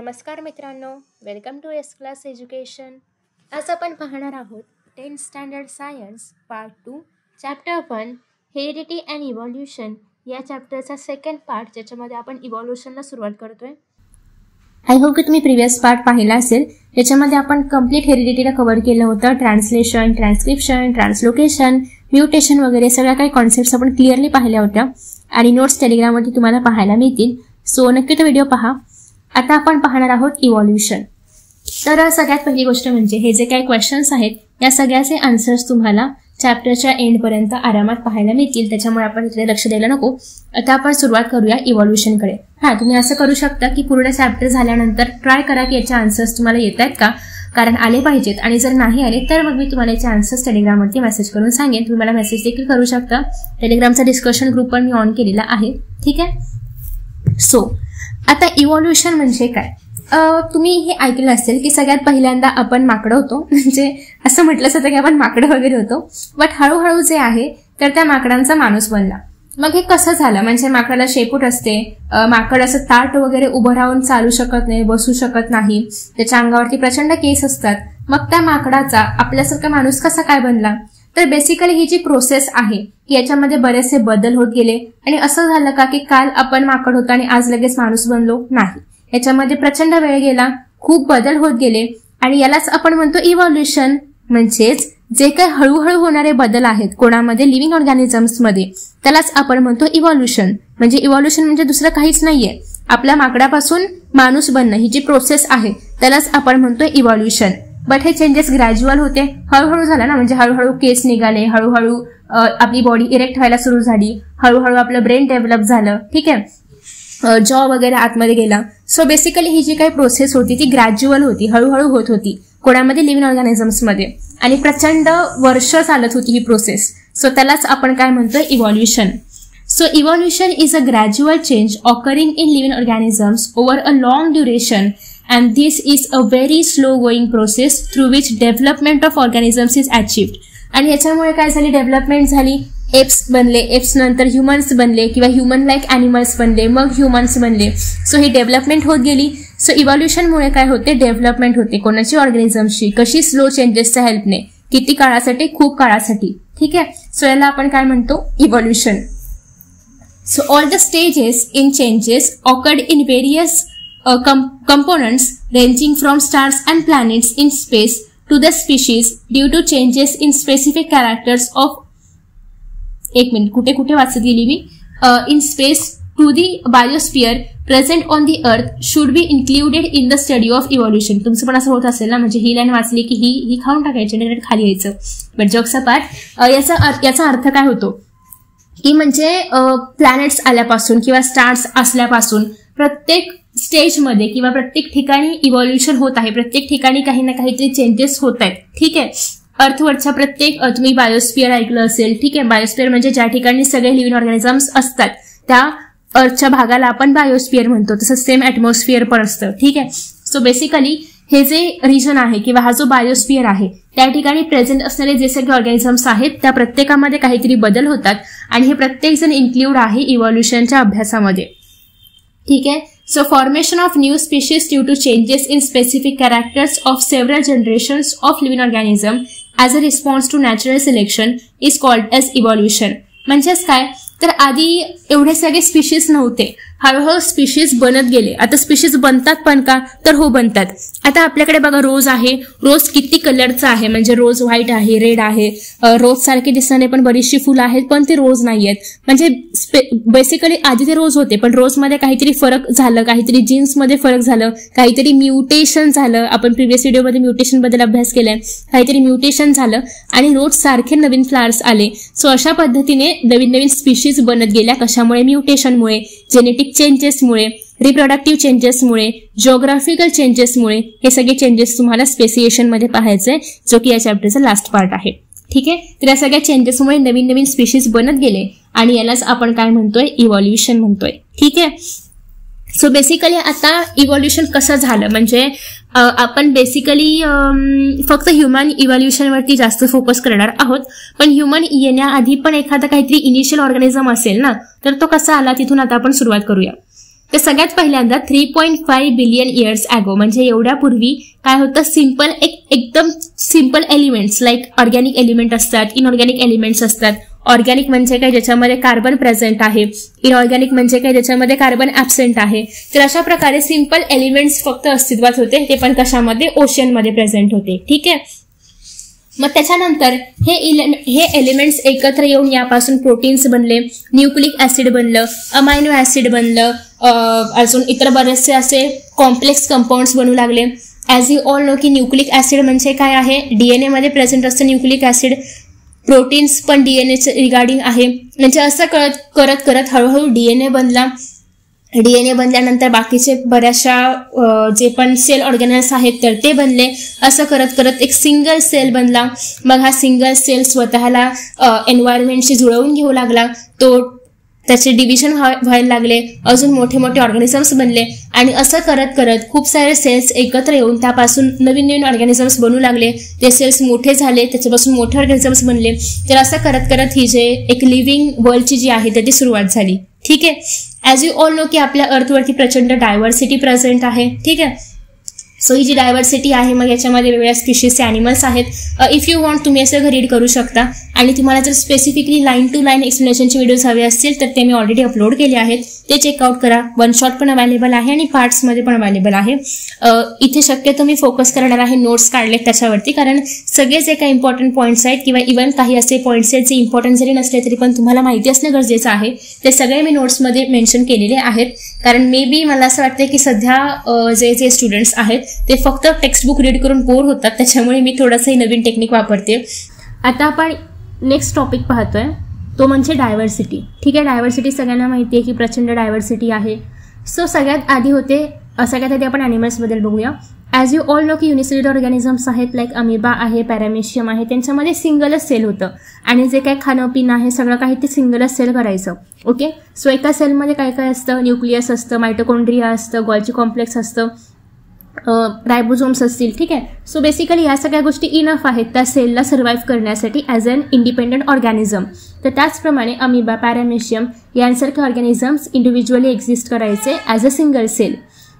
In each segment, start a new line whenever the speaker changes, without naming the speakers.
नमस्कार मित्रांनो, welcome to S class education. आज आपण पाहणार आहोत 10th standard science part 2 chapter 1 heredity and evolution या चॅप्टरचा सेकंड पार्ट, ज्याच्यामध्ये आपण इव्हॉल्युशनला सुरुवात करतोय. आय होप की तुम्ही प्रिव्हियस पार्ट पाहिला असेल. याच्यामध्ये आपण कंप्लीट हेरिडिटीला कव्हर केलं होतं. ट्रान्सलेशन, ट्रान्सक्रिप्शन, ट्रान्सलोकेशन, म्युटेशन वगैरे सगळ्या काही कॉन्सेप्ट्स आपण क्लिअरली पाहिल्या होत्या आणि नोट्स टेलिग्रामवरती तुम्हाला पाहायला मिळतील. सो नक्की तो व्हिडिओ पहा. आता आपण पाहणार आहोत इव्हॉल्युशन. तर सगळ्यात पहिली गोष्ट म्हणजे हे जे काही क्वेश्चन्स आहेत या सगळ्याचे आन्सर्स तुम्हाला चॅप्टरच्या एंडपर्यंत आरामात पाहायला मिळतील, त्याच्यामुळे आपण इथे लक्ष द्यायला नको. आता आपण सुरुवात करूया इव्हॉल्युशनकडे. तुम्ही असं करू शकता की पूर्ण चॅप्टर झाल्यानंतर ट्राय करा की याचे आन्सर्स तुम्हाला येत आहेत का, कारण आले पाहिजेत. आणि जर नाही आले तर मग मी तुम्हाला याचे आन्सर्स टेलिग्रामवरती मेसेज करून सांगेन. तुम्ही मला मेसेज देखील करू शकता. टेलिग्रामचा डिस्कशन ग्रुप पण मी ऑन केलेला आहे. ठीक आहे. सो आता इव्हॉल्युशन म्हणजे काय, तुम्ही हे ऐकलं असेल की सगळ्यात पहिल्यांदा आपण माकडं होतो, म्हणजे असं म्हटलं जातं की आपण माकडं वगैरे होतो. बट हळूहळू जे आहे तर त्या माकडांचा माणूस बनला. मग हे कसं झालं, म्हणजे माकडाला शेपूट असते, माकड असं ताट वगैरे उभं राहून चालू शकत नाही, बसू शकत नाही, त्याच्या अंगावरती प्रचंड केस असतात. मग त्या माकडाचा आपल्यासारखा माणूस कसा काय बनला, तर बेसिकली ही जी प्रोसेस आहे याच्यामध्ये बरेचसे बदल होत गेले. आणि असं झालं का की काल आपण माकड होतो आणि आज लगेच माणूस बनलो, नाही. याच्यामध्ये प्रचंड वेळ गेला, खूप बदल होत गेले आणि यालाच आपण म्हणतो इव्हॉल्युशन. म्हणजेच जे काही हळूहळू होणारे बदल आहेत कोणामध्ये, लिव्हिंग ऑर्गॅनिझम्समध्ये, त्यालाच आपण म्हणतो इव्हॉल्युशन. म्हणजे इव्हॉल्युशन म्हणजे दुसरं काहीच नाहीये. आपल्या माकडापासून माणूस बनणं ही जी प्रोसेस आहे त्यालाच आपण म्हणतो इव्हॉल्युशन. बट हे चेंजेस ग्रॅज्युअल होते, हळूहळू झाला ना. म्हणजे हळूहळू केस निघाले, हळूहळू आपली बॉडी इरेक्ट व्हायला सुरू झाली, हळूहळू आपलं ब्रेन डेव्हलप झालं. ठीक आहे, जॉ वगैरे आतमध्ये गेला. सो बेसिकली ही जी काही प्रोसेस होती ती ग्रॅज्युअल होती, हळूहळू होत होती कोणामध्ये, लिव्हिंग ऑर्गॅनिझम्समध्ये. आणि प्रचंड वर्ष चालत होती ही प्रोसेस. सो त्यालाच आपण काय म्हणतो, evolution. So evolution is a gradual change occurring in living organisms over a long duration, and this is a very slow going process through which development of organisms is achieved. आणि ह्याच्यामुळे काय झाली, development झाली, apps बनले, apps नंतर humans बनले किंवा human like animals बनले, मग ह्युमन्स बनले. सो ही डेव्हलपमेंट होत गेली. सो इव्हॉल्युशनमुळे काय होते, डेव्हलपमेंट होते. कोणाची, ऑर्गॅनिझम्सची. कशी, स्लो चेंजेसच्या हेल्पने. किती काळासाठी, खूप काळासाठी. ठीक आहे. सो याला आपण काय म्हणतो, evolution. So all the stages in changes occurred in various components ranging from stars and planets in space to the species due to changes in specific characters of कुठे वाचत गेली मी, in space to the biosphere present on the earth should be included in the study of evolution. तुमचं पण असं होत असेल ना, म्हणजे ही लाईन वाचली की ही खाऊन टाकायची, डायरेक्ट खाली यायचं. बट जोक्स अपार्ट, याचा अर्थ काय होतो की म्हणजे प्लॅनेट्स आल्यापासून किंवा स्टार्स असल्यापासून प्रत्येक स्टेजमध्ये किंवा प्रत्येक ठिकाणी इव्हॉल्युशन होत आहे. प्रत्येक ठिकाणी काही ना काहीतरी चेंजेस होत आहेत. ठीक आहे. अर्थवरच्या प्रत्येक, तुम्ही बायोस्फिअर ऐकलं असेल. ठीक आहे. बायोस्फिअर म्हणजे ज्या ठिकाणी सगळे लिव्हिंग ऑर्गॅनिझम्स असतात त्या अर्थच्या भागाला आपण बायोस्फिअर म्हणतो. तसंच सेम ॲटमॉस्फिअर पण असतं. ठीक आहे. सो बेसिकली हे जे रिजन आहे किंवा हा जो बायोस्फिअर आहे त्या ठिकाणी प्रेझेंट असणारे जे सगळे ऑर्गॅनिझम्स आहेत त्या प्रत्येकामध्ये काहीतरी बदल होतात आणि हे प्रत्येक जण इन्क्लूड आहे इव्हॉल्युशनच्या अभ्यासामध्ये. ठीक आहे. So formation of new species due to changes in specific characters of several generations of living organism as a response to natural selection is called as evolution. म्हणजेच काय, तर आधी एवढे सगळे स्पीशीज नव्हते, हळूहळू स्पीशीज बनत गेले. आता स्पीशीज बनतात पण का, तर हो बनतात. आता आपल्याकडे बघा रोज आहे. रोज किती कलरचा आहे, म्हणजे रोज व्हाईट आहे, रेड आहे. रोज सारखे दिसणारे पण बरीचशी फुलं आहेत पण ते रोज नाही आहेत. म्हणजे बेसिकली आधी ते रोज होते पण रोजमध्ये काहीतरी फरक झालं, काहीतरी जीन्समध्ये फरक झालं, काहीतरी म्युटेशन झालं. आपण प्रिव्हियस व्हिडिओमध्ये म्युटेशन बद्दल अभ्यास केलाय. काहीतरी म्युटेशन झालं आणि रोज सारखे नवीन फ्लावर्स आले. सो अशा पद्धतीने नवीन नवीन स्पीशीज बनत गेल्या. कशामुळे, म्युटेशनमुळे, जेनेटिक चेंजेसमुळे, रिप्रोडक्टिव्ह चेंजेसमुळे, जिओग्राफिकल चेंजेसमुळे. हे सगळे चेंजेस तुम्हाला स्पेसिएशन मध्ये पाहायचंय, जो की या चॅप्टरचा लास्ट पार्ट आहे. ठीक आहे. तर या सगळ्या चेंजेसमुळे नवीन नवीन स्पीशीज बनत गेले आणि यालाच आपण काय म्हणतोय, इव्हॉल्युशन म्हणतोय. ठीक आहे. सो बेसिकली आता इव्हॉल्युशन कसं झालं, म्हणजे आपण बेसिकली फक्त ह्युमन इव्हॉल्युशनवरती जास्त फोकस करणार आहोत. पण ह्युमन येण्याआधी पण एखादा काहीतरी इनिशियल ऑर्गॅनिझम असेल ना, तर तो कसा आला तिथून आता आपण सुरुवात करूया. तर सगळ्यात पहिल्यांदा 3.5 बिलियन इयर्स ॲगो म्हणजे एवढ्यापूर्वी काय होतं, एकदम simple elements like organic element असतात, इनऑर्गॅनिक एलिमेंट्स असतात. ऑर्गॅनिक म्हणजे काय, ज्याच्यामध्ये कार्बन प्रेझेंट आहे. इनऑर्गॅनिक म्हणजे काय, ज्याच्यामध्ये कार्बन ॲब्सेंट आहे. तर अशा प्रकारे सिम्पल एलिमेंट्स फक्त अस्तित्वात होते, ते पण कशामध्ये, ओशनमध्ये प्रेझेंट होते. ठीक आहे. मग त्याच्यानंतर हे एलिमेंट्स एकत्र येऊन यापासून प्रोटीन्स बनले, न्यूक्लिक ऍसिड बनलं, अमायनो ऍसिड बनलं, अजून इतर बरेचसे असे कॉम्प्लेक्स कंपाऊंड्स बनू लागले. ॲज यू ऑल नो की न्यूक्लिक ऍसिड म्हणजे काय आहे, डीएनए मध्ये प्रेझेंट असतं न्यूक्लिक ऍसिड. प्रोटीन्स पण डीएनएचे रिगार्डिंग आहे. म्हणजे असं करत करत हळूहळू डीएनए बनला. डीएनए बनल्यानंतर बाकीचे बऱ्याचशा जे पण सेल ऑर्गॅनल्स आहेत तर ते बनले. असं करत करत एक सिंगल सेल बनला. मग हा सिंगल सेल स्वतःला एन्व्हायरमेंटशी जुळवून घेऊ लागला. त्याचे डिव्हिजन व्हायला लागले. अजून मोठे मोठे ऑर्गॅनिझम्स बनले. आणि असं करत करत खूप सारे सेल्स एकत्र येऊन त्यापासून नवीन नवीन ऑर्गॅनिझम्स बनू लागले. ते सेल्स मोठे झाले, त्याच्यापासून मोठे ऑर्गॅनिझम्स बनले. तर असं करत करत ही जे एक लिव्हिंग वर्ल्डची जी आहे त्याची सुरुवात झाली. ठीक आहे. ॲज यू ऑल नो की आपल्या अर्थवरती प्रचंड डायव्हर्सिटी प्रेझेंट आहे. ठीक आहे. सो ही जी डायव्हर्सिटी आहे, मग याच्यामध्ये वेगवेगळ्या स्पीशीजचे ॲनिमल्स आहेत. इफ यू वॉन्ट तुम्ही असं रीड करू शकता. आणि तुम्हाला जर स्पेसिफिकली लाईन टू लाईन एक्सप्लेनेशनचे व्हिडिओज हवे असतील तर ते मी ऑलरेडी अपलोड केले आहेत, ते चेकआउट करा. वन शॉट पण अवेलेबल आहे आणि पार्ट्समध्ये पण अवेलेबल आहे. इथे शक्यतो मी फोकस करणार आहे नोट्स काढलेत त्याच्यावरती, कारण सगळे जे काही इम्पॉर्टंट पॉईंट्स आहेत किंवा इव्हन काही असे पॉईंट्स आहेत जे इम्पॉर्टंट जरी नसले तरी पण तुम्हाला माहिती असणं गरजेचं आहे, ते सगळे मी नोट्समध्ये मेन्शन केलेले आहेत. कारण मे बी मला असं वाटतं की सध्या जे स्टुडंट्स आहेत ते फक्त टेक्स्टबुक रीड करून बोर होतात, त्याच्यामुळे मी थोडंसं नवीन टेक्निक वापरते. आता आपण नेक्स्ट टॉपिक पाहतोय, तो म्हणजे डायव्हर्सिटी. ठीक आहे. डायव्हर्सिटी सगळ्यांना माहिती आहे की प्रचंड डायव्हर्सिटी आहे. सो सगळ्यात आधी आपण ॲनिमल्सबद्दल बघूया. ॲज यू ऑल नो की युनिसेल्युलर ऑर्गॅनिझम्स आहेत, लाईक अमिबा आहे, पॅरामेशियम आहे, त्यांच्यामध्ये सिंगलच सेल होतं. आणि जे काही खाणं पिणं आहे सगळं काही ते सिंगलच सेल करायचं. ओके. सो एका सेलमध्ये काय काय असतं, न्यूक्लियस असतं, मायटोकॉन्ड्रिया असतं, गॉल्ची कॉम्प्लेक्स असतं, रायबोझोम्स असतील. ठीक आहे. सो बेसिकली या सगळ्या गोष्टी इनफ आहेत त्या सेलला सर्व्हाइव्ह करण्यासाठी ॲज अन इंडिपेंडंट ऑर्गॅनिझम. तर त्याचप्रमाणे अमिबा, पॅरामेशियम यांसारखे ऑर्गॅनिझम्स इंडिव्हिज्युअली एक्झिस्ट करायचे as a single cell.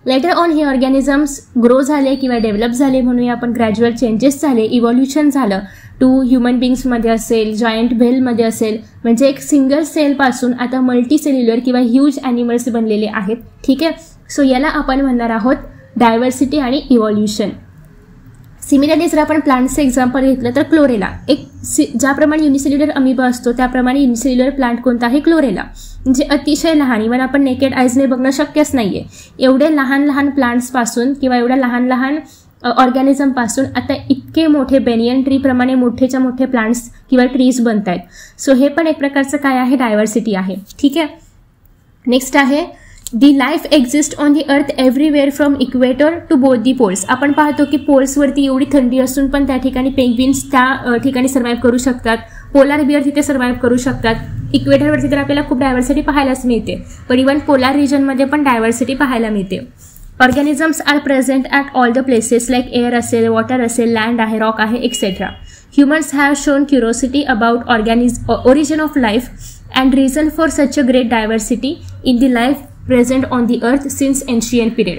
Later on हे ऑर्गॅनिझम्स ग्रो झाले किंवा डेव्हलप झाले, म्हणूया आपण ग्रॅज्युअल चेंजेस झाले, इव्हॉल्युशन झालं. टू ह्युमन बिंग्समध्ये असेल, जायंट व्हेलमध्ये असेल, म्हणजे एक सिंगल सेलपासून आता मल्टी सेल्युलर किंवा ह्यूज ॲनिमल्स बनलेले आहेत. ठीक आहे. सो याला आपण म्हणणार आहोत डायव्हर्सिटी आणि इव्हॉल्युशन. सिमिलरली जर आपण प्लांटचं एक्झाम्पल घेतलं तर क्लोरेला, ज्याप्रमाणे युनिसेल्युलर अमिबा असतो त्याप्रमाणे युनिसेल्युलर प्लांट कोणता आहे, क्लोरेला. म्हणजे अतिशय लहान, इव्हन आपण नेकेड आयजने बघणं शक्यच नाहीये. एवढे लहान लहान प्लांट्सपासून किंवा एवढ्या लहान लहान ऑर्गॅनिझमपासून आता इतके मोठे बेनियन ट्री प्रमाणे मोठेच्या मोठे प्लांट्स किंवा ट्रीज बनत आहेत. सो हे पण एक प्रकारचं काय आहे, डायव्हर्सिटी आहे. ठीक आहे. नेक्स्ट आहे the life exist on the earth everywhere from equator to both the poles. आपण पाहतो की पोल्सवरती एवढी थंडी असून पण त्या ठिकाणी पेंग्विन्स त्या ठिकाणी सर्व्हाइव्ह करू शकतात. पोलार बिअर तिथे सर्व्हाइव्ह करू शकतात. इक्वेटरवरती तर आपल्याला खूप डायव्हर्सिटी पाहायलाच मिळते, पण इव्हन पोलार रिजनमध्ये पण डायव्हर्सिटी पाहायला मिळते. Organisms are present at all the places like air असेल, वॉटर असेल, लँड आहे, रॉक आहे, etcetera. Humans have shown curiosity about origin of life and reason for such a great diversity in the life present on the earth since ancient period.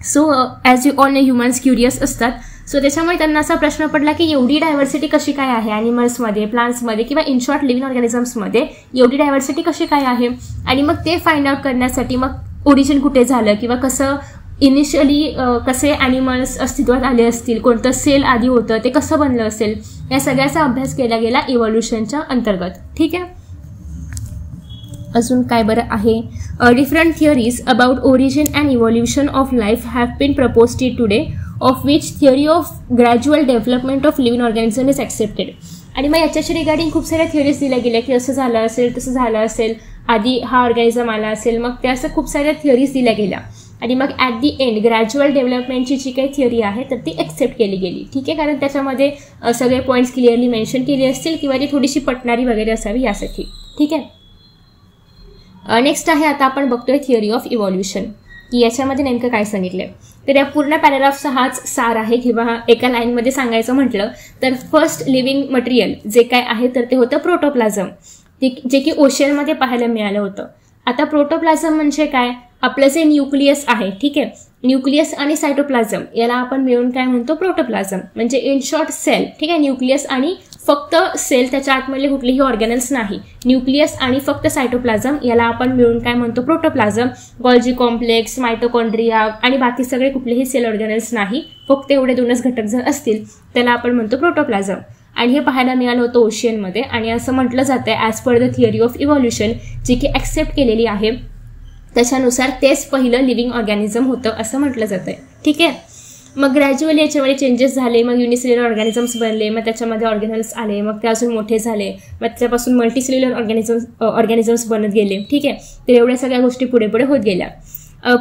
So as you all know humans curious असतात. सो त्याच्यामुळे त्यांना असा प्रश्न पडला की एवढी diversity कशी काय आहे ॲनिमल्समध्ये, प्लांट्समध्ये किंवा इन शॉर्ट लिव्हिंग ऑर्गॅनिझम्समध्ये एवढी डायव्हर्सिटी कशी काय आहे. आणि मग ते फाइंड आउट करण्यासाठी मग ओरिजिन कुठे झालं किंवा कसं इनिशियली कसे ॲनिमल्स अस्तित्वात आले असतील, कोणतं सेल आधी होतं, ते कसं बनलं असेल, या सगळ्याचा अभ्यास केला गेला इव्हॉल्युशनच्या अंतर्गत. ठीक आहे. अजून काय बरं आहे, different theories about origin and evolution of life have been proposed today, of which theory of gradual development of living organism is accepted. आणि मग याच्याशी रिगार्डिंग खूप साऱ्या थिअरीज दिल्या गेल्या की असं झालं असेल, तसं झालं असेल, आधी हा ऑर्गॅनिझम आला असेल, मग त्या असं खूप साऱ्या थिअरीज दिल्या गेल्या. आणि मग ॲट दी एंड ग्रॅज्युअल डेव्हलपमेंटची जी काही थिअरी आहे तर ती ॲक्सेप्ट केली गेली. ठीक आहे. कारण त्याच्यामध्ये सगळे पॉईंट्स क्लिअरली मेन्शन केले असतील किंवा ती थोडीशी पटणारी वगैरे असावी यासाठी. ठीक आहे. नेक्स्ट आहे आता आपण बघतोय थिअरी ऑफ इव्हॉल्युशन, की याच्यामध्ये नेमकं काय सांगितलंय. तर या पूर्ण पॅराग्राफचा हाच सार आहे किंवा एका लाईनमध्ये सांगायचं म्हटलं तर फर्स्ट लिव्हिंग मटेरियल जे काय आहे तर ते होतं प्रोटोप्लाझम, जे की ओशनमध्ये पाहायला मिळालं होतं. आता प्रोटोप्लाझम म्हणजे काय, आपलं जे न्यूक्लियस आहे, ठीक आहे, न्यूक्लियस आणि सायटोप्लाझम याला आपण मिळून काय म्हणतो, प्रोटोप्लाझम. म्हणजे इन शॉर्ट सेल, ठीक आहे, न्यूक्लियस आणि फक्त सेल, त्याच्या आतमधले कुठलेही ऑर्गॅनल्स नाही, न्यूक्लियस आणि फक्त सायटोप्लाझम याला आपण मिळून काय म्हणतो, प्रोटोप्लाझम. गॉल्जी कॉम्प्लेक्स, मायटोकॉन्ड्रिया आणि बाकी सगळे कुठलेही सेल ऑर्गॅनल्स नाही, फक्त एवढे 2च घटक जर असतील त्याला आपण म्हणतो प्रोटोप्लाझम. आणि हे पाहायला मिळालं होतं ओशियनमध्ये. आणि असं म्हटलं जातं as per the theory of evolution, जी की ॲक्सेप्ट केलेली आहे, त्याच्यानुसार तेच पहिलं लिव्हिंग ऑर्गॅनिझम होतं असं म्हटलं जातं आहे, ठीक आहे. मग ग्रॅज्युअली याच्यामध्ये चेंजेस झाले, मग युनिसेल्युलर ऑर्गॅनिझम्स बनले, मग त्याच्यामध्ये ऑर्गॅनल्स आले, मग ते अजून मोठे झाले, मग त्याच्यापासून मल्टीसेल्युलर ऑर्गॅनिझम्स बनत गेले, ठीक आहे. तर एवढ्या सगळ्या गोष्टी पुढे पुढे होत गेल्या.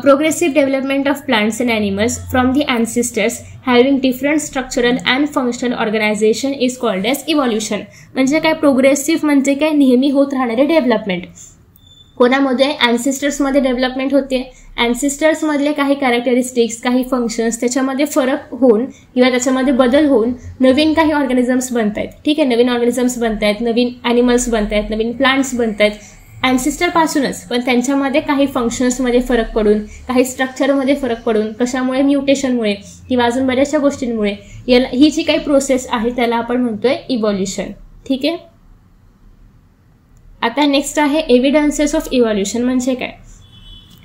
Progressive development of plants and animals from the ancestors having different structural and functional organization is called as evolution. म्हणजे काय, प्रोग्रेसिव्ह म्हणजे काय, नेहमी होत राहणारे डेव्हलपमेंट. कोणामध्ये, ॲन्सेस्टर्समध्ये डेव्हलपमेंट होते. ॲन्सेस्टर्समधले काही कॅरेक्टरिस्टिक्स, काही फंक्शन्स त्याच्यामध्ये फरक होऊन किंवा त्याच्यामध्ये बदल होऊन नवीन काही ऑर्गॅनिझम्स बनत आहेत, ठीक आहे. नवीन ऑर्गॅनिझम्स बनत आहेत, नवीन ॲनिमल्स बनत आहेत, नवीन प्लांट्स बनत आहेत ॲन्सेस्टरपासूनच. पण त्यांच्यामध्ये काही फंक्शन्समध्ये फरक पडून, काही स्ट्रक्चरमध्ये फरक पडून, कशामुळे, म्युटेशनमुळे किंवा अजून बऱ्याचशा गोष्टींमुळे, याला ही जी काही प्रोसेस आहे त्याला आपण म्हणतोय इव्हॉल्युशन, ठीक आहे. आता नेक्स्ट आहे एव्हिडन्सेस ऑफ इव्हॉल्युशन. म्हणजे काय,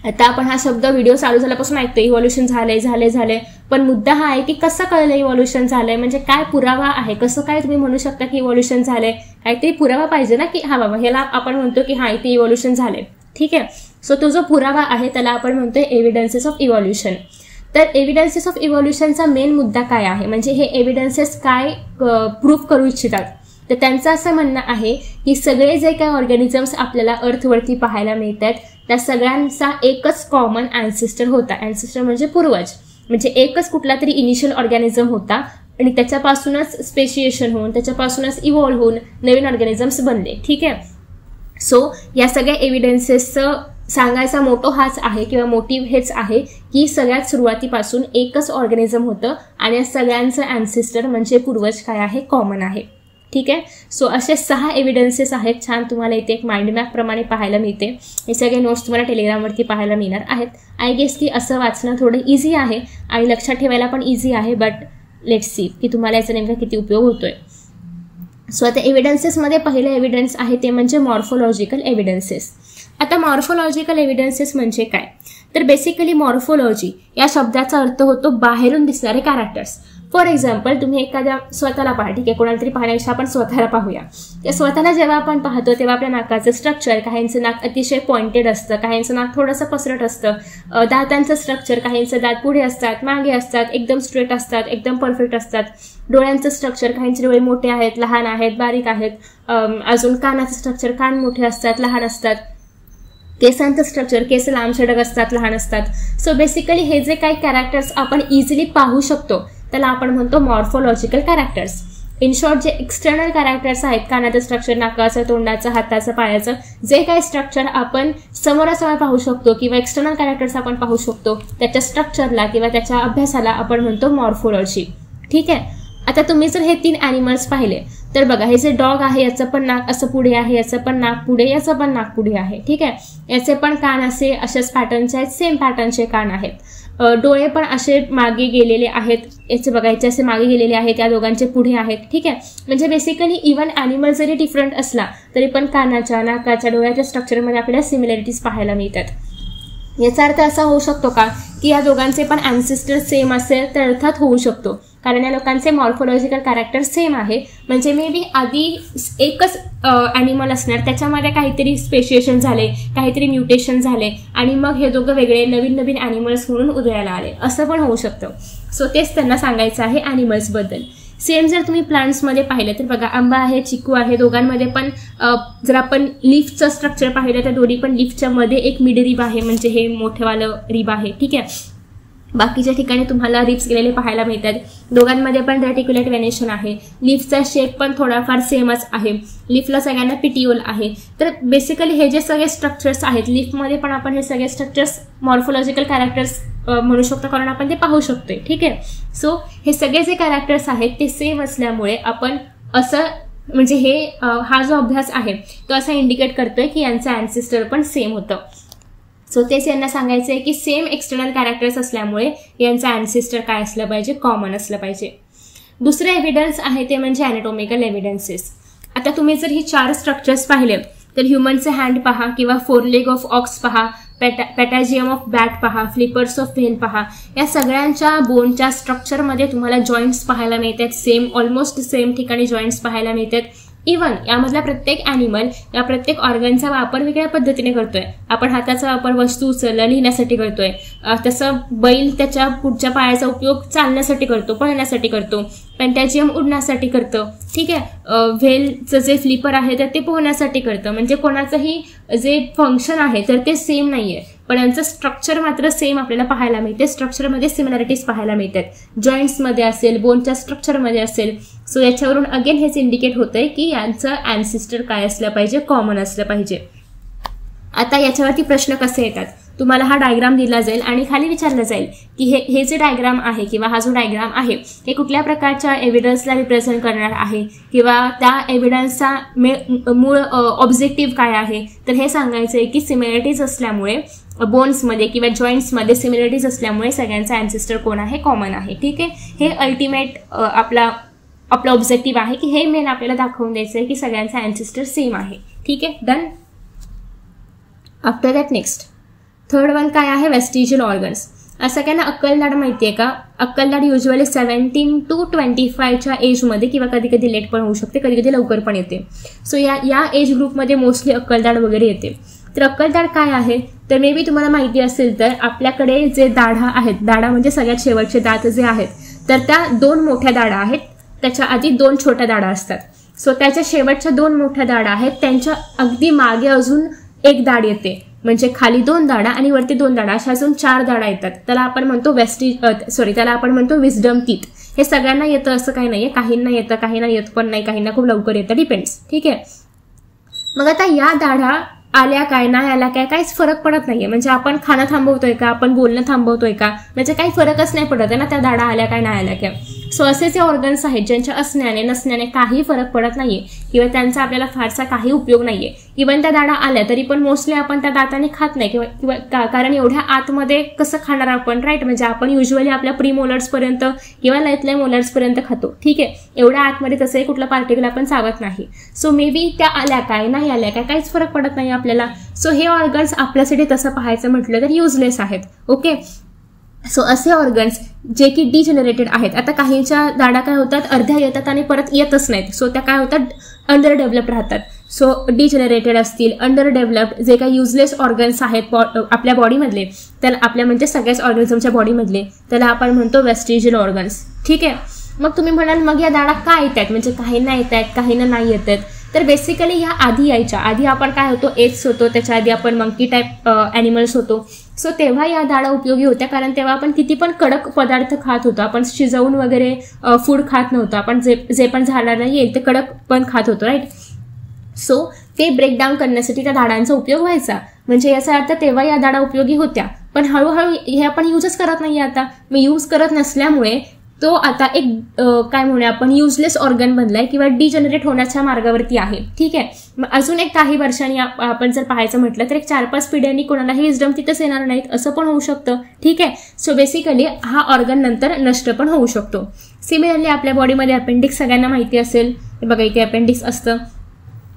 आता आपण हा शब्द व्हिडिओ चालू झाल्यापासून ऐकतो, इव्हॉल्युशन झालंय, पण मुद्दा हा आहे की कसं कळलं इव्हॉल्युशन झालंय, म्हणजे काय पुरावा आहे, कसं काय तुम्ही म्हणू शकता की इव्हॉल्युशन झालंय, काहीतरी पुरावा पाहिजे ना, की हा बाबा ह्याला आपण म्हणतो की हा इथे इव्हॉल्युशन झालंय, ठीक आहे. सो तो जो पुरावा आहे त्याला आपण म्हणतोय एव्हिडन्सेस ऑफ इव्हॉल्युशन. तर एव्हिडन्सेस ऑफ इव्हॉल्युशनचा मेन मुद्दा काय आहे, म्हणजे हे एव्हिडन्सेस काय प्रूव्ह करू इच्छितात. तर त्यांचं असं म्हणणं आहे की सगळे जे काही ऑर्गॅनिझम्स आपल्याला अर्थवरती पाहायला मिळतात त्या सगळ्यांचा एकच कॉमन ॲन्सेस्टर होता. ॲन्सेस्टर म्हणजे पूर्वज, म्हणजे एकच कुठला तरी इनिशियल ऑर्गॅनिझम होता आणि त्याच्यापासूनच स्पेशिएशन होऊन, त्याच्यापासूनच इव्हॉल्व्ह होऊन नवीन ऑर्गॅनिझम्स बनले, ठीक आहे. सो या सगळ्या एव्हिडन्सेसचं सांगायचा मोटो हाच आहे किंवा मोटिव्ह हेच आहे की सगळ्यात सुरुवातीपासून एकच ऑर्गॅनिझम होतं आणि या सगळ्यांचं ॲन्सेस्टर म्हणजे पूर्वज काय आहे, कॉमन आहे, ठीक आहे. सो असे 6 एव्हिडन्सेस आहेत. छान तुम्हाला इथे एक माइंड मॅप प्रमाणे पाहायला मिळते. हे सगळे नोट्स तुम्हाला टेलिग्रामवरती पाहायला मिळणार आहेत. आय गेस की असं वाचणं थोडं इझी आहे आणि लक्षात ठेवायला पण इझी आहे. बट लेट्स सी की तुम्हाला याचा नेमका किती उपयोग होतोय. सो आता एव्हिडन्सेसमध्ये पहिलं एव्हिडन्स आहे ते म्हणजे मॉर्फोलॉजिकल एव्हिडन्सेस. आता मॉर्फोलॉजिकल एव्हिडन्सेस म्हणजे काय, तर बेसिकली मॉर्फोलॉजी या शब्दाचा अर्थ होतो बाहेरून दिसणारे कॅरेक्टर्स. फॉर एक्झाम्पल तुम्ही एखाद्या स्वतःला पहा, ठीक आहे, कोणाला तरी पाहण्यापेक्षा आपण स्वतःला पाहूया. त्या स्वतःला जेव्हा आपण पाहतो तेव्हा आपल्या नाकाचं स्ट्रक्चर, काहींचं नाक अतिशय पॉइंटेड असतं, काहींचं नाक थोडंसं पसरट असतं. दातांचं स्ट्रक्चर, काहींचं दात पुढे असतात, मागे असतात, एकदम स्ट्रेट असतात, एकदम परफेक्ट असतात. डोळ्यांचं स्ट्रक्चर, काहींचे डोळे मोठे आहेत, लहान आहेत, बारीक आहेत. अजून कानाचं स्ट्रक्चर, कान मोठे असतात, लहान असतात. केसांचं स्ट्रक्चर, केस लांब सडक असतात, लहान असतात. सो बेसिकली हे जे काही कॅरेक्टर्स आपण इझिली पाहू शकतो त्याला आपण म्हणतो मॉर्फोलॉजिकल कॅरेक्टर्स. इन शॉर्ट जे एक्सटर्नल कॅरेक्टर्स आहेत, कानाचं स्ट्रक्चर, नाकाचं, तोंडाचं, हाताचं, पायाचं, जे काही स्ट्रक्चर आपण समोरासमोर पाहू शकतो किंवा एक्सटर्नल कॅरेक्टर्स आपण पाहू शकतो त्याच्या स्ट्रक्चरला किंवा त्याच्या अभ्यासाला आपण म्हणतो मॉर्फोलॉजी, ठीक आहे. आता तुम्ही जर हे 3 ॲनिमल्स पाहिले तर बघा, हे जे डॉग आहे याचं पण नाक असं पुढे आहे, याचं पण नाक पुढे, याचं पण नाक पुढे आहे, ठीक आहे. याचे पण कान अशाच पॅटर्नचे आहेत, सेम पॅटर्नचे कान आहेत. डोळे पण असे मागे गेलेले आहेत, याचे बघा याचे असे मागे गेलेले आहेत, या दोघांचे पुढे आहेत, ठीक आहे. म्हणजे बेसिकली इव्हन ॲनिमल जरी डिफरंट असला तरी पण कानाच्या, नाकाच्या, डोळ्याच्या स्ट्रक्चरमध्ये आपल्याला सिमिलॅरिटीज पाहायला मिळतात. याचा अर्थ असा होऊ शकतो का की या दोघांचे पण ॲन्सेस्टर सेम असेल, तर अर्थात होऊ शकतो, कारण या लोकांचे मॉर्फोलॉजिकल कॅरेक्टर सेम आहे. म्हणजे मे बी आधी एकच ॲनिमल असणार, त्याच्यामध्ये काहीतरी स्पेशिएशन झाले, काहीतरी म्युटेशन झाले आणि मग हे दोघं वेगळे नवीन नवीन ॲनिमल्स म्हणून उदयाला आले, असं पण होऊ शकतं. सो तेच त्यांना सांगायचं आहे ॲनिमल्सबद्दल. सेम जर तुम्ही प्लांट्समध्ये पाहिलं तर बघा, आंबा आहे, चिकू आहे, दोघांमध्ये पण जर आपण लीफचं स्ट्रक्चर पाहिलं तर दोन्ही पण लीफच्या मध्ये एक मिड रिब आहे, म्हणजे हे मोठेवालं रिब आहे, ठीक आहे. बाकीच्या ठिकाणी तुम्हाला रिब्स गेलेले पाहायला मिळतात. दोघांमध्ये पण रेटिक्युलेट व्हेनेशन आहे. लीफचा शेप पण थोडाफार सेमच आहे. लीफला सगळ्यांना पिटिओल आहे. तर बेसिकली हे जे सगळे स्ट्रक्चर्स आहेत लीफमध्ये पण आपण हे सगळे स्ट्रक्चर्स मॉर्फोलॉजिकल कॅरेक्टर्स म्हणू शकतो, कारण आपण ते पाहू शकतोय, ठीक आहे. सो हे सगळे जे कॅरेक्टर्स आहेत ते सेम असल्यामुळे आपण असं म्हणजे हा जो अभ्यास आहे तो असा इंडिकेट करतोय की यांचं ॲन्सेस्टर पण सेम होतं. सो तेच यांना सांगायचं आहे की सेम एक्सटर्नल कॅरेक्टर्स असल्यामुळे यांचं ॲन्सेस्टर काय असलं पाहिजे, कॉमन असलं पाहिजे. दुसरं एव्हिडन्स आहे ते म्हणजे ॲनाटॉमिकल एव्हिडन्सेस. आता तुम्ही जर ही 4 स्ट्रक्चर्स पाहिले तर ह्युमनचे हँड पहा किंवा 4 लेग ऑफ ऑक्स पहा, पॅटॅजियम ऑफ बॅट पहा, फ्लिपर्स ऑफ व्हेल पहा. या सगळ्यांच्या बोनच्या स्ट्रक्चरमध्ये तुम्हाला जॉईंट्स पाहायला मिळतात, सेम ऑलमोस्ट सेम ठिकाणी जॉईंट्स पाहायला मिळतात. इवन यामधला प्रत्येक ॲनिमल या प्रत्येक ऑर्गनचा वापर वेगळ्या पद्धतीने करतोय. आपण हाताचा वापर वस्तू उचलणं लिहिण्यासाठी करतोय, तसं बैल त्याच्या पुढच्या पायाचा उपयोग चालण्यासाठी करतो, पळण्यासाठी करतो, पॅटॅजियम उडण्यासाठी करतं, ठीक आहे. व्हेलचं जे फ्लिपर आहे तर ते पोहण्यासाठी करतं. म्हणजे कोणाचंही जे फंक्शन आहे तर ते सेम नाहीये, पण यांचं स्ट्रक्चर मात्र सेम आपल्याला पाहायला मिळते. स्ट्रक्चरमध्ये सिमिलॅरिटीज पाहायला मिळतात, जॉईंट्समध्ये असेल, बोनच्या स्ट्रक्चरमध्ये असेल. सो याच्यावरून अगेन हेच इंडिकेट होतंय की यांचं ॲन्सेस्टर काय असलं पाहिजे, कॉमन असलं पाहिजे. आता याच्यावरती प्रश्न कसे येतात, तुम्हाला हा डायग्राम दिला जाईल आणि खाली विचारलं जाईल की हे जे डायग्राम आहे किंवा हा जो डायग्राम आहे हे कुठल्या प्रकारच्या एव्हिडन्सला रिप्रेझेंट करणार आहे किंवा त्या एव्हिडन्सचा मूळ ऑब्जेक्टिव्ह काय आहे. तर हे सांगायचं आहे की सिमिलॅरिटीज असल्यामुळे बोन्समध्ये किंवा जॉईंट्समध्ये सिमिलॅरिटीज असल्यामुळे सगळ्यांचा ॲन्सेस्टर कोण आहे, कॉमन आहे. ठीक आहे, हे अल्टिमेट आपला ऑब्जेक्टिव्ह आहे की हे मेन आपल्याला दाखवून द्यायचं आहे की सगळ्यांचा ॲन्सेस्टर सेम आहे. ठीक आहे, done. After that next third one काय आहे, वेस्टिजियल ऑर्गन्स. सगळ्यांना अक्कलदाढ माहिती आहे का? अक्कलदाढ युजली 17 to 25च्या एजमध्ये किंवा कधी कधी लेट पण होऊ शकते, कधी कधी लवकर पण येते. सो या एज ग्रुपमध्ये मोस्टली अक्कलदाढ वगैरे येते. तर अक्कलदाढ काय आहे, तर मे बी तुम्हाला माहिती असेल तर आपल्याकडे जे दाढा आहेत, दाढा म्हणजे सगळ्यात शेवटचे दात जे आहेत, तर त्या 2 मोठ्या दाढा आहेत, त्याच्या आधी 2 छोट्या दाढा असतात. सो त्याच्या शेवटच्या 2 मोठ्या दाढा आहेत, त्यांच्या अगदी मागे अजून एक दाढ येते, म्हणजे खाली 2 दाढा आणि वरती 2 दाढा, अशा अजून 4 दाढा येतात. त्याला आपण म्हणतो त्याला आपण म्हणतो विस्डम टीथ. हे सगळ्यांना येतं असं काही नाहीये, काहींना येतं, काहींना येत पण नाही, काहींना खूप लवकर येतं, डिपेंड्स. ठीक आहे, मग आता या दाढा आल्या काय नाही आल्या काय काहीच फरक पडत नाहीये. म्हणजे आपण खाणं थांबवतोय का, आपण बोलणं थांबवतोय का, म्हणजे काही फरकच नाही पडत आहे ना त्या दाढा आल्या काय नाही आल्या काय. सो असे जे ऑर्गन्स आहेत ज्यांच्या असण्याने नसण्याने काही फरक पडत नाहीये किंवा त्यांचा आपल्याला फारसा काही उपयोग नाहीये. इव्हन त्या दाढा आल्या तरी पण मोस्टली आपण त्या दाताने खात नाही किंवा कारण एवढ्या आतमध्ये कसं खाणार आपण, राईट. म्हणजे आपण युजली आपल्या प्री मोलर्स पर्यंत किंवा लयतल्या मोलर्स पर्यंत खातो. ठीक आहे, एवढ्या आतमध्ये तसंही कुठला पार्टिकल आपण चावत नाही. सो मे बी त्या आल्या काय नाही आल्या काय काहीच फरक पडत नाही आपल्याला. सो हे ऑर्गन्स आपल्यासाठी तसं पाहायचं म्हटलं तर युजलेस आहेत. ओके, सो असे ऑर्गन्स जे की डिजेनरेटेड आहेत. आता काहींच्या दाढा काय होतात, अर्ध्या येतात आणि परत येतच नाहीत. सो त्या काय होतात, अंडर डेव्हलप्ड राहतात. सो डिजेनरेटेड असतील, अंडर डेव्हलप्ड जे काही युजलेस ऑर्गन्स आहेत आपल्या बॉडीमधले, त्याला आपल्या म्हणजे सगळ्याच ऑर्गन्सच्या बॉडीमधले, त्याला आपण म्हणतो वेस्टिजियल ऑर्गन्स. ठीक आहे, मग तुम्ही म्हणाल मग या दाढा काय येत आहेत, म्हणजे काहींना येत आहेत काहींना नाही येत आहेत. तर बेसिकली या आधी यायच्या आधी आपण काय होतो, एप्स होतो, त्याच्या आधी आपण मंकी टाईप ॲनिमल्स होतो. सो तेव्हा या दाढा उपयोगी होत्या, कारण तेव्हा आपण किती पण कडक पदार्थ खात होतो, आपण शिजवून वगैरे फूड खात नव्हतो, आपण जे पण झाडाला येईल ते कडक पण खात होतो, राईट. सो ते ब्रेकडाऊन करण्यासाठी त्या दाढांचा उपयोग व्हायचा. म्हणजे याचा अर्थ तेव्हा या दाढा उपयोगी होत्या, पण हळूहळू हे आपण यूजच करत नाही. आता मी यूज करत नसल्यामुळे तो आता एक काय म्हणूया आपण युजलेस ऑर्गन बनलाय किंवा डिजनरेट होण्याच्या मार्गावरती आहे. ठीक आहे, मग अजून एक काही वर्षांनी आपण जर पाहायचं म्हटलं तर एक 4-5 पिढ्यांनी कोणालाही विजडम तिथंच येणार नाहीत, असं पण होऊ शकतं. ठीक आहे, सो बेसिकली हा ऑर्गन नंतर नष्ट पण होऊ शकतो. सिमिलरली आपल्या बॉडीमध्ये अपेंडिक्स सगळ्यांना माहिती असेल. बघा इथे अपेंडिक्स असतं,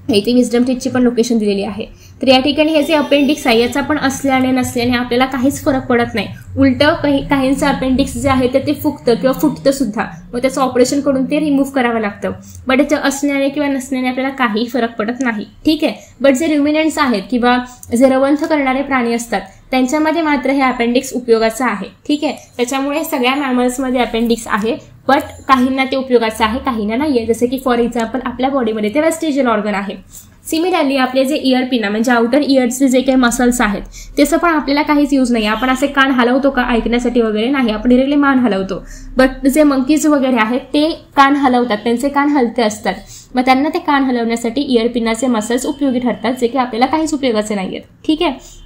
इथे विजडम टीथची पण लोकेशन दिलेली आहे. तर या ठिकाणी हे जे अपेंडिक्स आहे याचा पण असल्याने नसल्याने आपल्याला काहीच फरक पडत नाही. उलटं काहींचं अपेंडिक्स जे आहे ते फुगतं किंवा फुटतं सुद्धा, मग त्याचं ऑपरेशन करून ते रिमूव्ह करावं लागतं. बट याचं असण्याने किंवा नसण्याने आपल्याला काही फरक पडत नाही. ठीक आहे, बट जे रुमिनंट्स आहेत किंवा जे रवंथ करणारे प्राणी असतात त्यांच्यामध्ये मात्र हे अपेंडिक्स उपयोगाचं आहे. ठीक आहे, त्याच्यामुळे सगळ्या मॅमल्समध्ये अपेंडिक्स आहे, बट काहींना ते उपयोगाचं आहे काहींना नाही आहे. जसं की फॉर एक्झाम्पल आपल्या बॉडीमध्ये ते वेस्टिजियल ऑर्गन आहे. सिमिलरली आपले जे इयर पिना म्हणजे आउटर इयरचे जे काही मसल्स आहेत त्याचं पण आपल्याला काहीच यूज नाही. आपण असे कान हलवतो का ऐकण्यासाठी वगैरे नाही, आपण डिरेक्टली मान हलवतो. बट जे मंकीज वगैरे आहेत ते कान हलवतात, त्यांचे कान हलते असतात, मग त्यांना ते कान हलवण्यासाठी इयर पिनाचे मसल्स उपयोगी ठरतात, जे की आपल्याला काहीच उपयोगाचे नाही आहेत. ठीक आहे,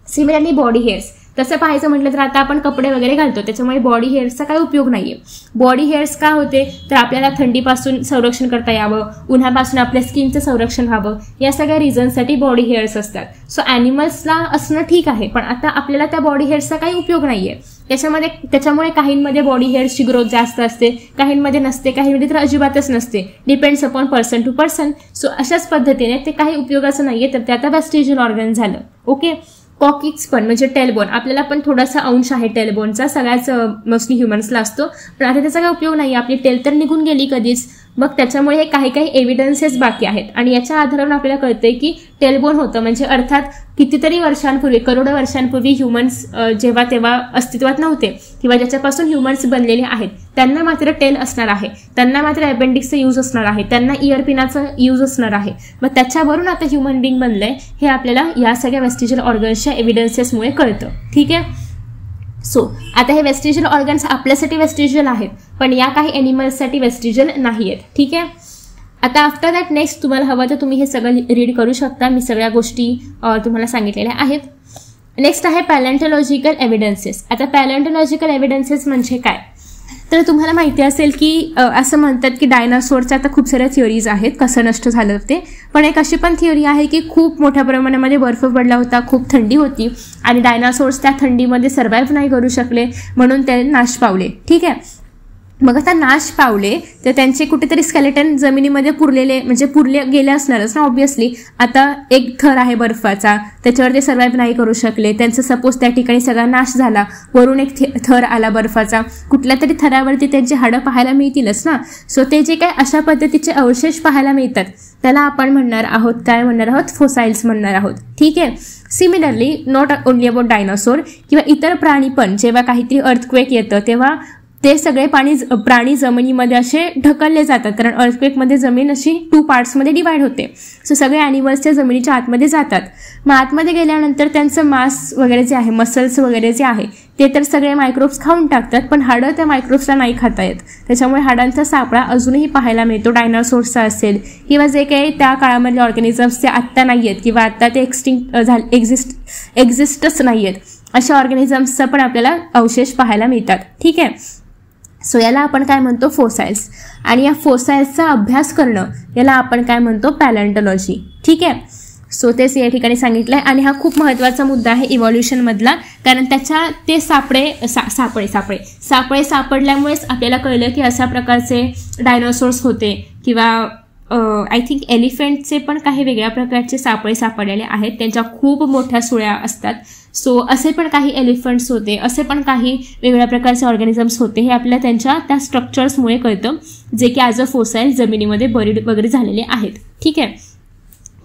सिमिलरली बॉडी हेअर्स तसं पाहायचं म्हटलं तर आता आपण कपडे वगैरे घालतो, त्याच्यामुळे बॉडी हेअर्सचा काही उपयोग नाही आहे. बॉडी हेअर्स का होते तर आपल्याला थंडीपासून संरक्षण करता यावं, उन्हापासून आपल्या स्किनचं संरक्षण व्हावं, या सगळ्या रिझनसाठी बॉडी हेअर्स असतात. सो ॲनिमल्सला असणं ठीक आहे, पण आता आपल्याला त्या बॉडी हेअर्सचा काही उपयोग नाही आहे. त्याच्यामुळे काहींमध्ये बॉडी हेअर्सची ग्रोथ जास्त असते, काहींमध्ये नसते, काहींमध्ये तर अजिबातच नसते. Depends upon person to person. So अशाच पद्धतीने ते काही उपयोगाचं नाही आहे, तर ते आता वेस्टिजियल ऑर्गन झालं. ओके. कॉकिक्स पण म्हणजे टेलबोन, आपल्याला पण थोडासा अंश आहे टेलबोनचा, सगळ्याच मोस्टली ह्युमन्सला असतो, पण आता त्याचा काही उपयोग नाही. आपली टेल तर निघून गेली कधीच. मग त्याच्यामुळे हे काही एव्हिडन्सेस बाकी आहेत आणि याच्या आधारावर आपल्याला कळतंय की टेलबोन होतं, म्हणजे अर्थात कितीतरी वर्षांपूर्वी, करोडो वर्षांपूर्वी ह्युमन्स जेव्हा तेव्हा अस्तित्वात नव्हते किंवा ज्याच्यापासून ह्युमन्स बनलेले आहेत त्यांना मात्र टेल असणार आहे, त्यांना मात्र अपेंडिक्सचा यूज असणार आहे, त्यांना इयर पिनाचा यूज असणार आहे. मग त्याच्यावरून आता ह्युमन बिंग बनलंय हे आपल्याला या सगळ्या वेस्टिजियल ऑर्गन्सच्या एव्हिडन्सेसमुळे कळतं. ठीक आहे. सो आता हे वेस्टिजियल ऑर्गन्स आपल्यासाठी वेस्टिजियल आहेत, पण या काही ॲनिमल्ससाठी वेस्टिजियल नाही आहेत. ठीक आहे. आता आफ्टर दॅट नेक्स्ट तुम्हाला हवं तर तुम्ही हे सगळं रीड करू शकता, मी सगळ्या गोष्टी तुम्हाला सांगितलेल्या आहेत. नेक्स्ट आहे पॅलेंटोलॉजिकल एव्हिडन्सेस. आता पॅलेंटोलॉजिकल एव्हिडन्सेस म्हणजे काय तर तुम्हाला माहिती असेल की असं म्हणतात की डायनासोरच्या आता खूप साऱ्या थिअरीज आहेत कसं नष्ट झालं ते, पण एक अशी पण थिअरी आहे की खूप मोठ्या प्रमाणामध्ये बर्फ पडला होता, खूप थंडी होती आणि डायनासोर्स त्या थंडीमध्ये सर्व्हाइव्ह नाही करू शकले म्हणून ते नाश पावले. ठीक आहे. मग आता नाश पावले तर त्यांचे कुठेतरी स्केलेटन जमिनीमध्ये पुरले गेले असणारच ना ऑब्व्हियसली. आता एक थर आहे बर्फाचा, त्याच्यावर ते सर्व्हाइव्ह नाही करू शकले, त्यांचं सपोज त्या ठिकाणी सगळा नाश झाला, वरून एक थर आला बर्फाचा, कुठल्या तरी थरावरती त्यांची हाडं पाहायला मिळतीलच ना. सो ते जे काय अशा पद्धतीचे अवशेष पाहायला मिळतात त्याला आपण म्हणणार आहोत फोसाइल्स म्हणणार आहोत. ठीक आहे. Similarly not only about dinosaur किंवा इतर प्राणी पण जेव्हा काहीतरी अर्थक्वेक येतं तेव्हा ते सगळे प्राणी जमिनीमध्ये असे ढकलले जातात, कारण अर्थक्वेकमध्ये जमीन अशी 2 पार्ट्समध्ये डिवाइड होते. सो सगळे ॲनिमल्स जमिनीच्या आतमध्ये जातात. मग आतमध्ये गेल्यानंतर त्यांचं मांस वगैरे जे आहे, मसल्स वगैरे जे आहे ते तर सगळे मायक्रोब्स खाऊन टाकतात, पण हाडं त्या मायक्रोब्सला नाही खाता येत. त्याच्यामुळे हाडांचा सापळा अजूनही पाहायला मिळतो. डायनासोर्सचा असेल किंवा जे काही त्या काळामधले ऑर्गॅनिझम्स ते आत्ता नाही आहेत किंवा आत्ता ते एक्झिस्टच नाही आहेत, अशा ऑर्गॅनिझम्सचा पण आपल्याला अवशेष पाहायला मिळतात. ठीक आहे. सो याला आपण काय म्हणतो फोसाइल्स, आणि या फोसाइल्सचा अभ्यास करणं याला आपण काय म्हणतो पॅलेंटोलॉजी. ठीक आहे. सो तेच या ठिकाणी सांगितलंय आणि हा खूप महत्त्वाचा मुद्दा आहे इव्हॉल्युशनमधला, कारण त्याच्या ते सापळे सापडल्यामुळेच आपल्याला कळलं की अशा प्रकारचे डायनोसॉर्स होते किंवा आय थिंक एलिफंटचे पण काही वेगळ्या प्रकारचे सापळे सापडलेले आहेत, त्यांच्या खूप मोठ्या सुळ्या असतात. सो असे पण काही एलिफंट्स होते, असे पण काही वेगळ्या प्रकारचे ऑर्गॅनिझम्स होते, हे आपल्याला त्यांच्या त्या स्ट्रक्चर्समुळे कळतं जे की ॲज अ फोसाईल जमिनीमध्ये बरीड वगैरे झालेले आहेत. ठीक आहे.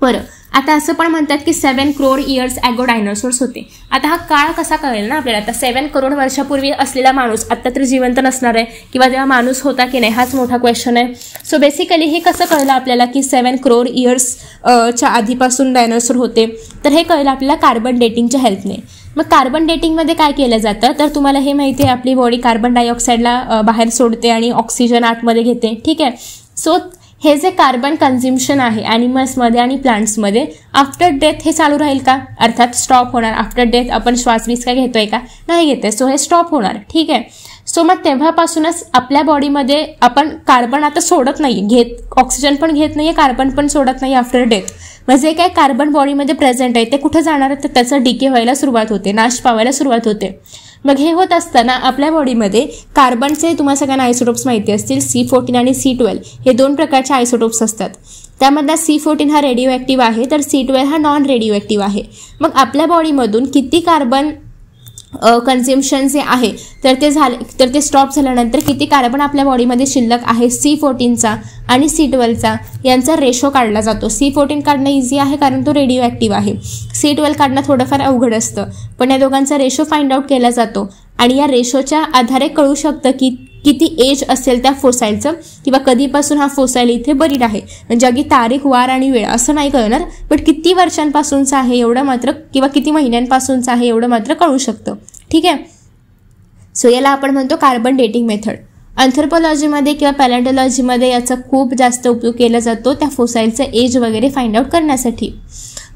बरं, आता असं पण म्हणतात की 7 करोड इयर्स ॲगो डायनोसॉर्स होते. आता हा काळ कसा कळेल ना आपल्याला, आता 7 करोड वर्षापूर्वी असलेला माणूस आत्ता तर जिवंत नसणार आहे किंवा तेव्हा माणूस होता की नाही हाच मोठा क्वेश्चन आहे. सो बेसिकली हे कसं कळलं आपल्याला की 7 करोड इयर्सच्या आधीपासून डायनोसॉर होते, तर हे कळलं आपल्याला कार्बन डेटिंगच्या हेल्पने. मग कार्बन डेटिंगमध्ये काय केलं जातं तर तुम्हाला हे माहिती आहे आपली बॉडी कार्बन डायऑक्साईडला बाहेर सोडते आणि ऑक्सिजन आतमध्ये घेते. ठीक आहे. सो हे जे कार्बन कन्झ्युम्शन आहे ॲनिमल्समध्ये आणि प्लांट्समध्ये आफ्टर डेथ हे चालू राहील का, अर्थात स्टॉप होणार. आफ्टर डेथ आपण श्वासवीस काय घेतोय का, नाही घेतोय. सो हे स्टॉप होणार. ठीक आहे. सो मग तेव्हापासूनच आपल्या बॉडीमध्ये आपण कार्बन आता सोडत नाही, ऑक्सिजन पण घेत नाहीये, कार्बन पण सोडत नाही आफ्टर डेथ. म्हणजे काय कार्बन बॉडीमध्ये प्रेझेंट आहे ते कुठं जाणार तर त्याचं डिके व्हायला सुरुवात होते, नाश पावायला सुरुवात होते. मग हे होत असताना आपल्या बॉडीमध्ये कार्बनचे तुम्हाला सगळ्यांना आयसोटोप्स माहिती असतील, C14 आणि C12 हे 2 प्रकारचे आयसोटोप्स असतात. त्यामधला C14 हा रेडिओ ॲक्टिव्ह आहे तर C12 हा नॉन रेडिओ ॲक्टिव्ह आहे. मग आपल्या बॉडीमधून किती कार्बन कन्झम्पशन जे आहे तर ते स्टॉप झाल्यानंतर किती कार्बन आपल्या बॉडीमध्ये शिल्लक आहे C14चा आणि C12चा यांचा रेशो काढला जातो. C14 काढणं इझी आहे कारण तो रेडिओ ॲक्टिव्ह आहे, C12 काढणं थोडंफार अवघड असतं, पण या दोघांचा रेशो फाइंड आउट केला जातो आणि या रेशोच्या आधारे कळू शकतं की किती एज असेल त्या फोसाईलचं किंवा कधीपासून हा फोसाईल इथे बरीड आहे. म्हणजे अगदी तारीख, वार आणि वेळ असं नाही कळणार, पण किती वर्षांपासूनचा आहे एवढं मात्र किंवा किती महिन्यांपासूनचा आहे एवढं मात्र कळू शकतं. ठीक आहे. सो याला आपण म्हणतो कार्बन डेटिंग मेथड. अँथ्रोपोलॉजीमध्ये किंवा पॅलेंटोलॉजीमध्ये याचा खूप जास्त उपयोग केला जातो त्या फोसाईलचं एज वगैरे फाइंड आउट करण्यासाठी.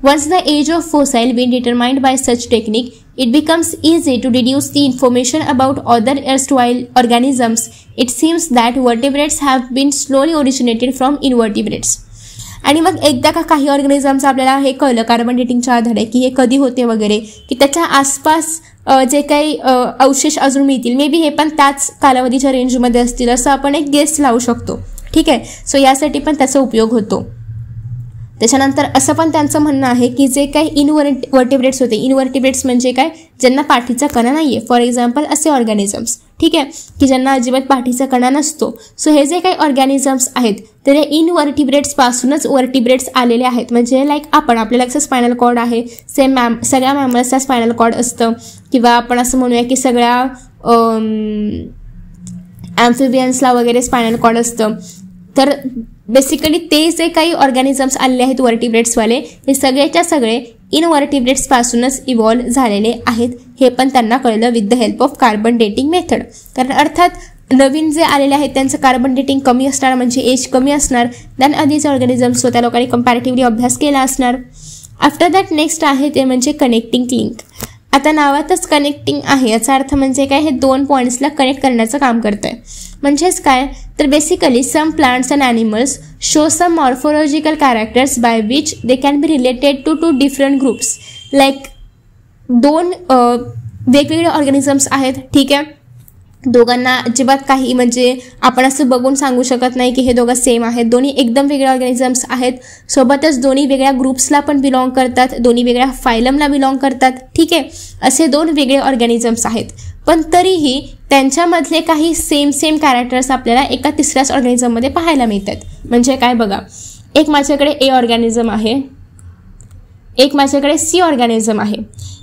Once the age of fossil been determined by such technique, it becomes easy to deduce the information about other erstwhile organisms. It seems that vertebrates have been slowly originated from invertebrates. आणि मग एकदा का काही organisms आपल्याला हे कळलं carbon डेटिंगच्या आधारे की हे कधी होते वगैरे, की त्याच्या आसपास जे काही अवशेष अजून मिळतील, मे बी हे पण त्याच कालावधीच्या रेंजमध्ये असतील असं आपण एक गेस लावू शकतो. ठीक आहे. सो यासाठी पण त्याचा उपयोग होतो. त्याच्यानंतर असं पण त्यांचं म्हणणं आहे की जे काही इनवर्टिब्रेट्स होते, इनवर्टिब्रेट्स म्हणजे काय, ज्यांना पाठीचा कणा नाही आहे, फॉर एक्झाम्पल असे ऑर्गॅनिझम्स, ठीक आहे, की ज्यांना अजिबात पाठीचा कणा नसतो. सो हे जे काही ऑर्गॅनिझम्स आहेत तर हे इनवर्टिब्रेट्सपासूनच वर्टिब्रेट्स आलेले आहेत. म्हणजे लाईक आपल्याला कसं स्पायनल कॉर्ड आहे, सेम सगळ्या मॅमल्सचा स्पायनल कॉर्ड असतं, किंवा आपण असं म्हणूया की सगळ्या ॲम्फिबियन्सला वगैरे स्पायनल कॉर्ड असतं. तर बेसिकली ते जे काही ऑर्गॅनिझम्स आलेले आहेत वर्टिब्रेट्सवाले, हे सगळेच्या सगळे इनवर्टिब्रेट्सपासूनच इव्हॉल्व झालेले आहेत. हे पण त्यांना कळलं with the help of carbon dating method. कारण अर्थात नवीन जे आलेले आहेत त्यांचं कार्बन डेटिंग कमी असणार, म्हणजे एज कमी असणार दॅन आधीचे ऑर्गॅनिझम्स, त्या लोकांनी कंपॅरेटिव्हली अभ्यास केला असणार. आफ्टर दॅट नेक्स्ट आहे ते म्हणजे कनेक्टिंग लिंक. आता नावातच कनेक्टिंग आहे, याचा अर्थ म्हणजे काय, हे दोन पॉईंट्सला कनेक्ट करण्याचं काम करतं आहे. म्हणजेच काय, तर basically some plants and animals show some morphological characters by which they can be related to different groups. Like दोन वेगवेगळे ऑर्गॅनिझम्स आहेत, ठीक आहे, दोघांना अजिबात काही म्हणजे आपण असं बघून सांगू शकत नाही की हे दोघं सेम आहेत. दोन्ही एकदम वेगळे ऑर्गॅनिझम्स आहेत. सोबतच दोन्ही वेगळ्या ग्रुप्सला पण बिलॉंग करतात, दोन्ही वेगळ्या फायलमला बिलॉंग करतात. ठीक आहे, असे दोन वेगळे ऑर्गॅनिझम्स आहेत, पण तरीही त्यांच्यामधले काही सेम कॅरेक्टर्स आपल्याला एका तिसऱ्याच ऑर्गॅनिझममध्ये पाहायला मिळतात. म्हणजे काय बघा, एक माझ्याकडे ए ऑर्गॅनिझम आहे, एक माझ्याकडे सी ऑर्गॅनिझम आहे.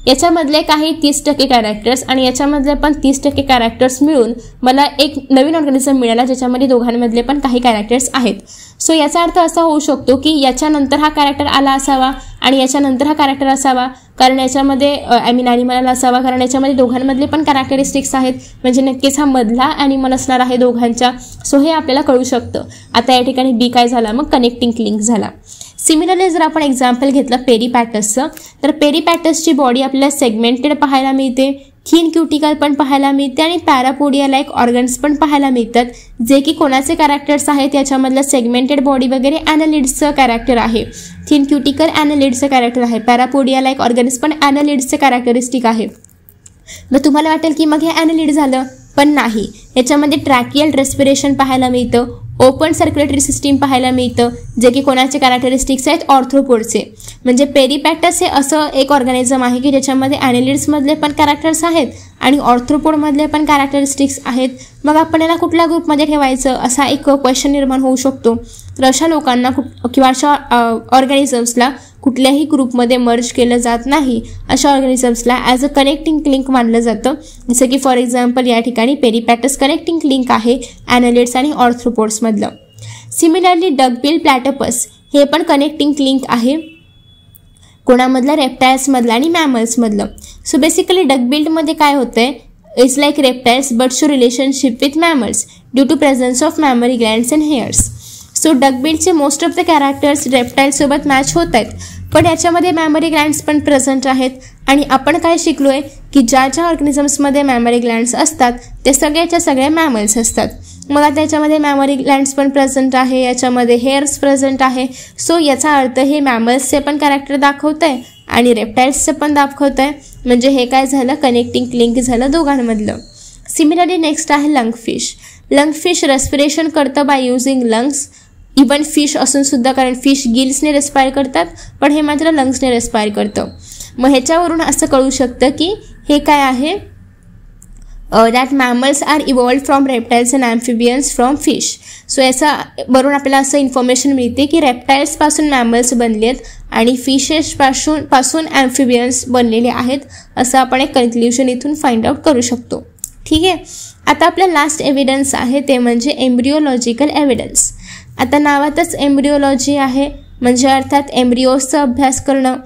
याच्यामधले काही 30% कॅरेक्टर्स आणि याच्यामधले पण 30% कॅरेक्टर्स मिळून मला एक नवीन ऑर्गॅनिझम मिळाला ज्याच्यामध्ये दोघांमधले पण काही कॅरेक्टर्स आहेत. सो याचा अर्थ असा होऊ शकतो की याच्यानंतर हा कॅरेक्टर आला असावा आणि याच्यानंतर हा कॅरेक्टर असावा, कारण याच्यामध्ये ॲनिमल असावा, कारण याच्यामध्ये दोघांमधले पण कॅरेक्टरिस्टिक्स आहेत. म्हणजे नक्कीच हा मधला ॲनिमल असणार आहे दोघांच्या. सो हे आपल्याला कळू शकतं. आता या ठिकाणी बी काय झाला, मग कनेक्टिंग लिंक झाला. सिमिलरली जर आपण एक्झाम्पल घेतलं पेरिपॅटसचं, तर पेरिपॅटसची बॉडी आपल्याला सेगमेंटेड पाहायला मिळते, थिन क्युटिकल पण पाहायला मिळते आणि पॅरापोडिया लाईक ऑर्गन्स पण पाहायला मिळतात, जे की कोणाचे कॅरेक्टर्स आहेत याच्यामधलं सेगमेंटेड बॉडी वगैरे ॲनालिड्सचं कॅरेक्टर आहे. थिन क्युटिकल ॲनालिड्सचं कॅरेक्टर आहे, पॅरापोडिया लाईक ऑर्गन्स पण ॲनालिड्सचे कॅरेक्टरिस्टिक आहे. मग तुम्हाला वाटेल की मग हे ॲनालिड झालं, पण नाही. याच्यामध्ये ट्रॅकियल रेस्पिरेशन पाहायला मिळतं, ओपन सर्क्युलेटरी सिस्टीम पाहायला मिळतं, जे की कोणाचे कॅरेक्टरिस्टिक्स आहेत, ऑर्थ्रोपोडचे. म्हणजे पेरिपॅटस हे असं एक ऑर्गॅनिझम आहे की ज्याच्यामध्ये ॲनालिड्समधले पण कॅरेक्टर्स आहेत आणि ऑर्थ्रोपोडमधले पण कॅरेक्टरिस्टिक्स आहेत. मग आपण याला कुठल्या ग्रुपमध्ये ठेवायचं असा एक क्वेश्चन निर्माण होऊ शकतो. तर अशा लोकांना किंवा अशा ऑर्गॅनिझम्सला कुठल्याही ग्रुपमध्ये मर्ज केलं जात नाही. अशा ऑर्गॅनिझम्सला ॲज अ कनेक्टिंग लिंक मानलं जातं. जसं की फॉर एक्झाम्पल या ठिकाणी पेरिपॅटस कनेक्टिंग लिंक आहे ॲनालिड्स आणि ऑर्थ्रोपोड्समधलं. सिमिलरली डकबिल प्लॅटपस हे पण कनेक्टिंग लिंक आहे, कोणामधलं, रेप्टाइल्समधलं आणि मॅमल्समधलं. सो बेसिकली डकबिल्डमध्ये काय होतंय, it's like reptiles but show relationship with mammals due to presence of mammary glands and hairs. So डकबिल्डचे मोस्ट ऑफ द कॅरेक्टर्स रेप्टाईलसोबत मॅच होत आहेत, पण याच्यामध्ये मॅमरी ग्लँड्स पण प्रेझेंट आहेत. आणि आपण काय शिकलो आहे की ज्या ऑर्गॅनिझम्समध्ये मॅमरी ग्लँड्स असतात ते सगळ्याच्या सगळे मॅमल्स असतात. मग आता याच्यामध्ये मॅमरी ग्लँड्स पण प्रेझेंट आहे, याच्यामध्ये हेअर्स प्रेझेंट आहे. सो याचा अर्थ हे मॅमल्सचे पण कॅरेक्टर दाखवतं आहे आणि रेप्टाईल्सचं पण दाखवतं आहे. म्हणजे हे काय झालं, कनेक्टिंग लिंक झालं दोघांमधलं. सिमिलरली नेक्स्ट आहे लंगफिश. लंगफिश रेस्पिरेशन करतं by using lungs. Even fish असून सुद्धा, कारण फिश गिल्सने रेस्पायर करतात पण हे मात्र लंग्सने रेस्पायर करतं. मग ह्याच्यावरून असं कळू शकतं की हे काय आहे, that mammals are evolved from reptiles and amphibians from fish. So याच्यावरून आपल्याला असं इन्फॉर्मेशन मिळते की रेप्टाइल्सपासून मॅमल्स बनले आहेत आणि फिशेसपासून ॲम्फिबियन्स बनलेले आहेत, असं आपण एक कन्क्ल्युजन इथून फाइंड आउट करू शकतो. ठीक आहे. आता आपला लास्ट एव्हिडन्स आहे ते म्हणजे एम्ब्रिओलॉजिकल एव्हिडन्स. आता नावातच एम्ब्रिओलॉजी आहे, म्हणजे अर्थात एम्ब्रिओजचा अभ्यास करणं.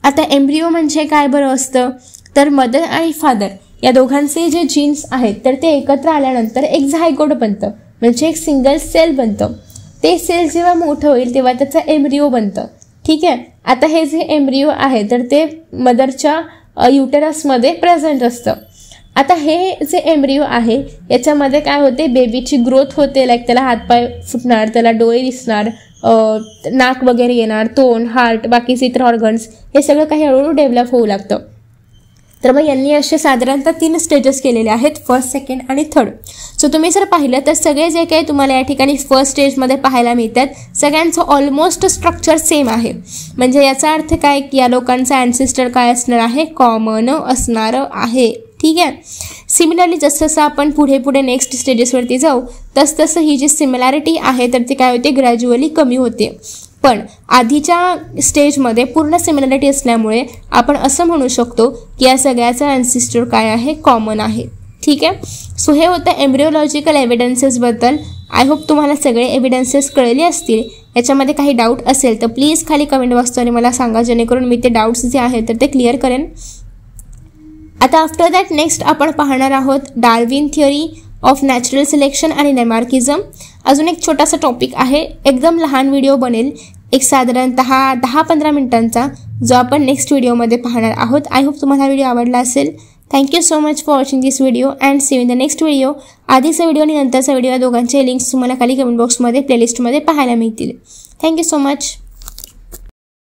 आता एम्ब्रिओ म्हणजे काय बरं असतं, तर मदर आणि फादर या दोघांचे जे जीन्स आहेत तर ते एकत्र आल्यानंतर एक झायगोट बनतं, म्हणजे एक सिंगल सेल बनतं. ते सेल जेव्हा मोठं होईल तेव्हा त्याचा एम्ब्रिओ बनतं. ठीक आहे. आता हे जे एम्ब्रियो आहे तर ते मदरच्या युटेरसमध्ये प्रेझेंट असतं. आता हे जे एम्ब्रियो आहे याच्यामध्ये काय होते, बेबीची ग्रोथ होते. लाईक त्याला हातपाय फुटणार, त्याला डोळे दिसणार, नाक वगैरे येणार, तोंड, हार्ट, बाकीचे इतर ऑर्गन्स हे सगळं काही हळूहळू डेव्हलप होऊ लागतं. तर मग यांनी असे साधारणतः 3 स्टेजेस केलेले आहेत, फर्स्ट, सेकंड आणि थर्ड. सो तुम्ही जर पाहिलं तर सगळे जे काही तुम्हाला या ठिकाणी फर्स्ट स्टेजमध्ये पाहायला मिळतात सगळ्यांचं ऑलमोस्ट स्ट्रक्चर सेम आहे. म्हणजे याचा अर्थ काय की या लोकांचा ॲन्सेस्टर काय असणार आहे, कॉमन असणार आहे. ठीक आहे. सिमिलरली जसं आपण पुढे पुढे नेक्स्ट स्टेजेसवरती जाऊ तसं ही जी सिमिलॅरिटी आहे तर ती काय होते, ग्रॅज्युअली कमी होते. पण आधीच्या स्टेजमध्ये पूर्ण सिमिलॅरिटी असल्यामुळे आपण असं म्हणू शकतो की या सगळ्याचा ॲन्सेस्टर काय आहे, कॉमन आहे. ठीक आहे. सो हे होतं एम्ब्रिओलॉजिकल एव्हिडन्सेसबद्दल. आय होप तुम्हाला सगळे एव्हिडन्सेस कळले असतील. याच्यामध्ये काही डाऊट असेल तर प्लीज खाली कमेंट बॉक्सद्वारे मला सांगा, जेणेकरून मी ते डाऊट्स जे आहेत तर ते क्लिअर करेन. आता आफ्टर दॅट नेक्स्ट आपण पाहणार आहोत Darwin theory of natural selection आणि लेमार्किझम. अजून एक छोटासा टॉपिक आहे, एकदम लहान व्हिडिओ बनेल, एक साधारणतः 10-15 मिनिटांचा, जो आपण नेक्स्ट व्हिडिओमध्ये पाहणार आहोत. आय होप तुम्हाला व्हिडिओ आवडला असेल. Thank you so much for watching this video and see you in the next video. आधीचा व्हिडिओ आणि नंतरचा व्हिडिओ या दोघांचे लिंक्स तुम्हाला खाली कमेंट बॉक्समध्ये प्लेलिस्टमध्ये पाहायला मिळतील. Thank you so much.